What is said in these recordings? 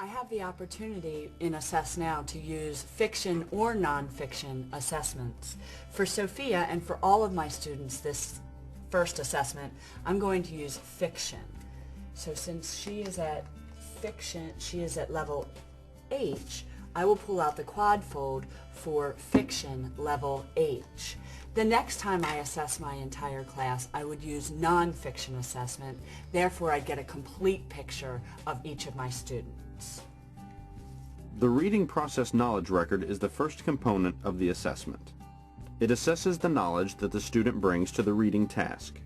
I have the opportunity in Assess Now to use fiction or nonfiction assessments. For Sophia and for all of my students this first assessment, I'm going to use fiction. So since she is at fiction, she is at level H, I will pull out the quad fold for fiction level H. The next time I assess my entire class, I would use nonfiction assessment. Therefore, I'd get a complete picture of each of my students. The reading process knowledge record is the first component of the assessment. It assesses the knowledge that the student brings to the reading task.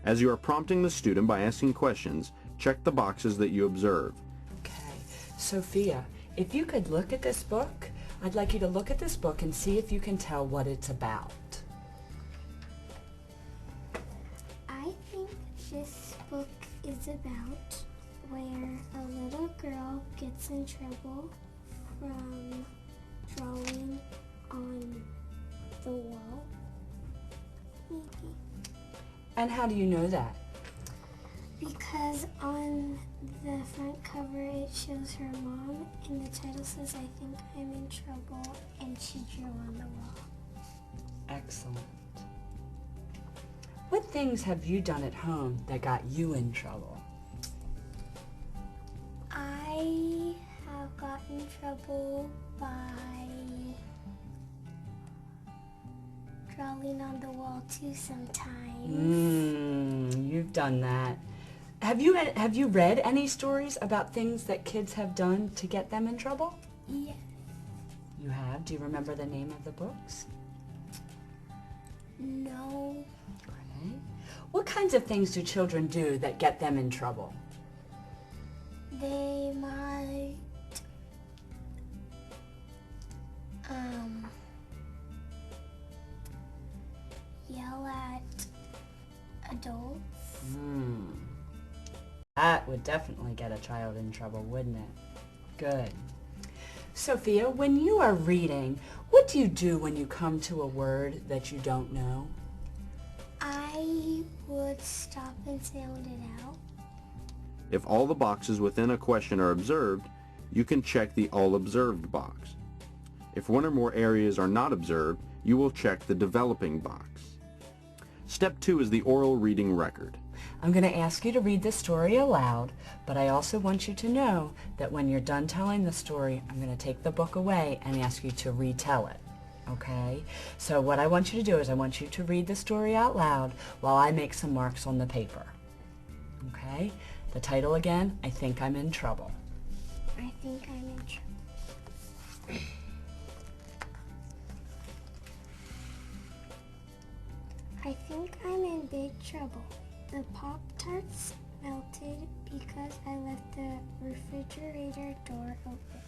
As you are prompting the student by asking questions, check the boxes that you observe. Okay, Sophia, if you could look at this book, I'd like you to look at this book and see if you can tell what it's about. I think this book is about where a little girl gets in trouble from drawing on the wall. Maybe. And how do you know that? Because on the front cover it shows her mom and the title says, "I think I'm in trouble," and she drew on the wall. Excellent. What things have you done at home that got you in trouble? I have gotten in trouble by drawing on the wall too sometimes. You've done that. Have you read any stories about things that kids have done to get them in trouble? Yes. You have? Do you remember the name of the books? No. Okay. What kinds of things do children do that get them in trouble? They might yell at adults. That would definitely get a child in trouble, wouldn't it? Good. Sophia, when you are reading, what do you do when you come to a word that you don't know? I would stop and sound it out. If all the boxes within a question are observed, you can check the All Observed box. If one or more areas are not observed, you will check the Developing box. Step 2 is the oral reading record. I'm going to ask you to read the story aloud, but I also want you to know that when you're done telling the story, I'm going to take the book away and ask you to retell it. Okay? So what I want you to do is I want you to read the story out loud while I make some marks on the paper. Okay? The title again, I Think I'm in Trouble. I think I'm in trouble. I think I'm in big trouble. The Pop-Tarts melted because I left the refrigerator door open.